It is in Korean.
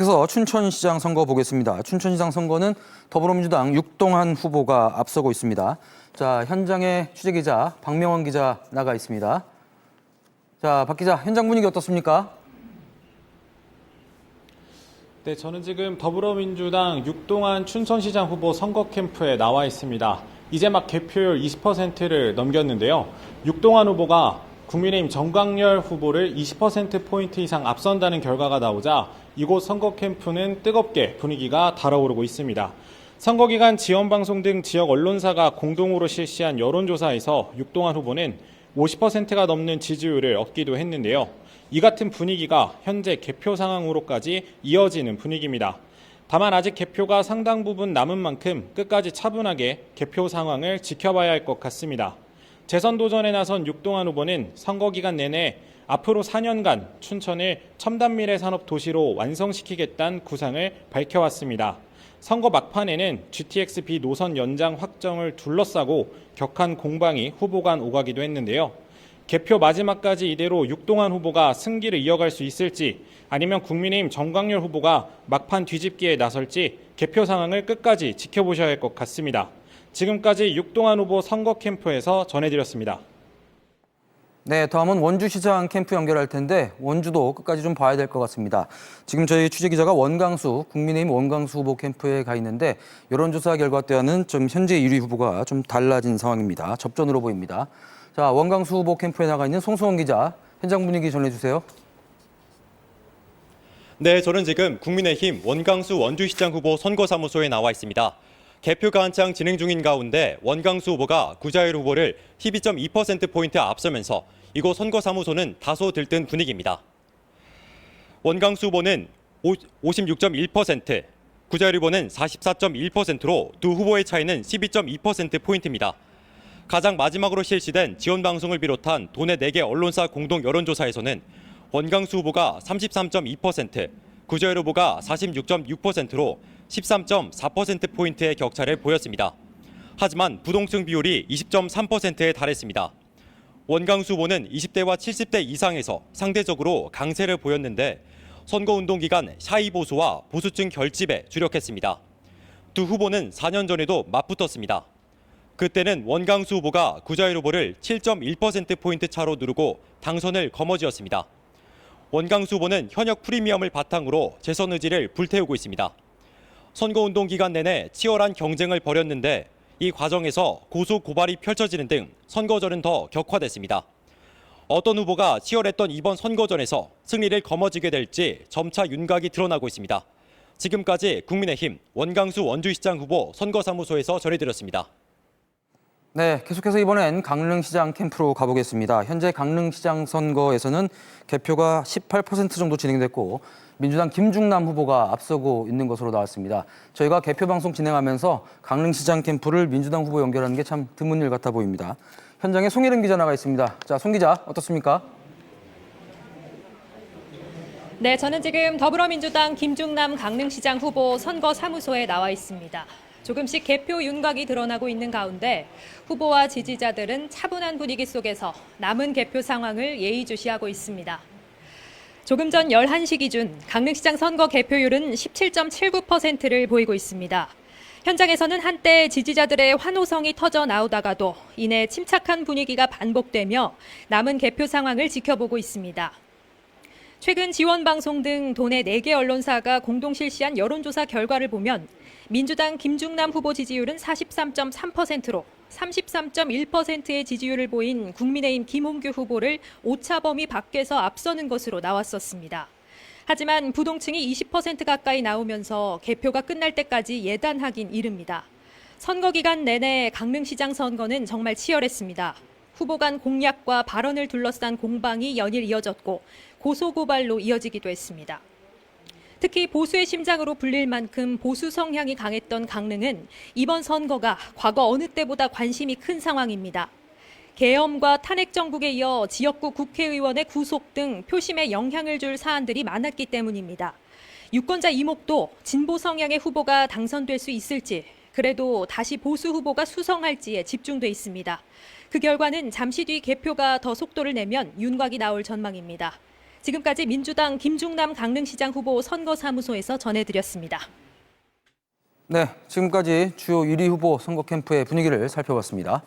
그래서 춘천시장 선거 보겠습니다. 춘천시장 선거는 더불어민주당 육동한 후보가 앞서고 있습니다. 자, 현장에 취재기자 박명원 기자 나가 있습니다. 자, 박 기자, 현장 분위기 어떻습니까? 네, 저는 지금 더불어민주당 육동한 춘천시장 후보 선거 캠프에 나와 있습니다. 이제 막 개표율 20%를 넘겼는데요. 육동한 후보가 국민의힘 정광열 후보를 20%포인트 이상 앞선다는 결과가 나오자 이곳 선거 캠프는 뜨겁게 분위기가 달아오르고 있습니다. 선거 기간 지원방송 등 지역 언론사가 공동으로 실시한 여론조사에서 육동한 후보는 50%가 넘는 지지율을 얻기도 했는데요. 이 같은 분위기가 현재 개표 상황으로까지 이어지는 분위기입니다. 다만 아직 개표가 상당 부분 남은 만큼 끝까지 차분하게 개표 상황을 지켜봐야 할 것 같습니다. 재선 도전에 나선 육동한 후보는 선거 기간 내내 앞으로 4년간 춘천을 첨단 미래 산업 도시로 완성시키겠다는 구상을 밝혀왔습니다. 선거 막판에는 GTX-B 노선 연장 확정을 둘러싸고 격한 공방이 후보 간 오가기도 했는데요. 개표 마지막까지 이대로 육동한 후보가 승기를 이어갈 수 있을지 아니면 국민의힘 정광열 후보가 막판 뒤집기에 나설지 개표 상황을 끝까지 지켜보셔야 할 것 같습니다. 지금까지 육동한 후보 선거 캠프에서 전해드렸습니다. 네, 다음은 원주시장 캠프 연결할 텐데 원주도 끝까지 좀 봐야 될 것 같습니다. 지금 저희 취재기자가 국민의힘 원광수 후보 캠프에 가 있는데 여론조사 결과 때와는 좀 현재 1위 후보가 좀 달라진 상황입니다. 접전으로 보입니다. 자, 원광수 후보 캠프에 나가 있는 송수원 기자, 현장 분위기 전해주세요. 네, 저는 지금 국민의힘 원광수 원주시장 후보 선거사무소에 나와 있습니다. 개표가 한창 진행 중인 가운데 원광수 후보가 구자율 후보를 12.2%포인트 앞서면서 이곳 선거사무소는 다소 들뜬 분위기입니다. 원광수 후보는 56.1%, 구자율 후보는 44.1%로 두 후보의 차이는 12.2%포인트입니다. 가장 마지막으로 실시된 지원방송을 비롯한 도내 4개 언론사 공동 여론조사에서는 원광수 후보가 33.2%, 구자율 후보가 46.6%로 13.4%포인트의 격차를 보였습니다. 하지만 부동층 비율이 20.3%에 달했습니다. 원광수 후보는 20대와 70대 이상에서 상대적으로 강세를 보였는데 선거운동 기간 샤이 보수와 보수층 결집에 주력했습니다. 두 후보는 4년 전에도 맞붙었습니다. 그때는 원광수 후보가 구자율 후보를 7.1%포인트 차로 누르고 당선을 거머쥐었습니다. 원광수 후보는 현역 프리미엄을 바탕으로 재선 의지를 불태우고 있습니다. 선거운동 기간 내내 치열한 경쟁을 벌였는데 이 과정에서 고소 고발이 펼쳐지는 등 선거전은 더 격화됐습니다. 어떤 후보가 치열했던 이번 선거전에서 승리를 거머쥐게 될지 점차 윤곽이 드러나고 있습니다. 지금까지 국민의힘 원광수 원주시장 후보 선거사무소에서 전해드렸습니다. 네, 계속해서 이번엔 강릉시장 캠프로 가보겠습니다. 현재 강릉시장 선거에서는 개표가 18% 정도 진행됐고 민주당 김중남 후보가 앞서고 있는 것으로 나왔습니다. 저희가 개표 방송 진행하면서 강릉시장 캠프를 민주당 후보 연결하는 게 참 드문 일 같아 보입니다. 현장에 송혜림 기자 나가 있습니다. 자, 송 기자 어떻습니까? 네, 저는 지금 더불어민주당 김중남 강릉시장 후보 선거사무소에 나와 있습니다. 조금씩 개표 윤곽이 드러나고 있는 가운데 후보와 지지자들은 차분한 분위기 속에서 남은 개표 상황을 예의주시하고 있습니다. 조금 전 11시 기준 강릉시장 선거 개표율은 17.79%를 보이고 있습니다. 현장에서는 한때 지지자들의 환호성이 터져 나오다가도 이내 침착한 분위기가 반복되며 남은 개표 상황을 지켜보고 있습니다. 최근 지원방송 등 도내 4개 언론사가 공동 실시한 여론조사 결과를 보면 민주당 김중남 후보 지지율은 43.3%로 33.1%의 지지율을 보인 국민의힘 김홍규 후보를 오차 범위 밖에서 앞서는 것으로 나왔었습니다. 하지만 부동층이 20% 가까이 나오면서 개표가 끝날 때까지 예단하긴 이릅니다. 선거 기간 내내 강릉시장 선거는 정말 치열했습니다. 후보 간 공약과 발언을 둘러싼 공방이 연일 이어졌고 고소고발로 이어지기도 했습니다. 특히 보수의 심장으로 불릴 만큼 보수 성향이 강했던 강릉은 이번 선거가 과거 어느 때보다 관심이 큰 상황입니다. 계엄과 탄핵 정국에 이어 지역구 국회의원의 구속 등 표심에 영향을 줄 사안들이 많았기 때문입니다. 유권자 이목도 진보 성향의 후보가 당선될 수 있을지, 그래도 다시 보수 후보가 수성할지에 집중돼 있습니다. 그 결과는 잠시 뒤 개표가 더 속도를 내면 윤곽이 나올 전망입니다. 지금까지 민주당 김중남 강릉시장 후보 선거사무소에서 전해드렸습니다. 네, 지금까지 주요 1위 후보 선거 캠프의 분위기를 살펴봤습니다.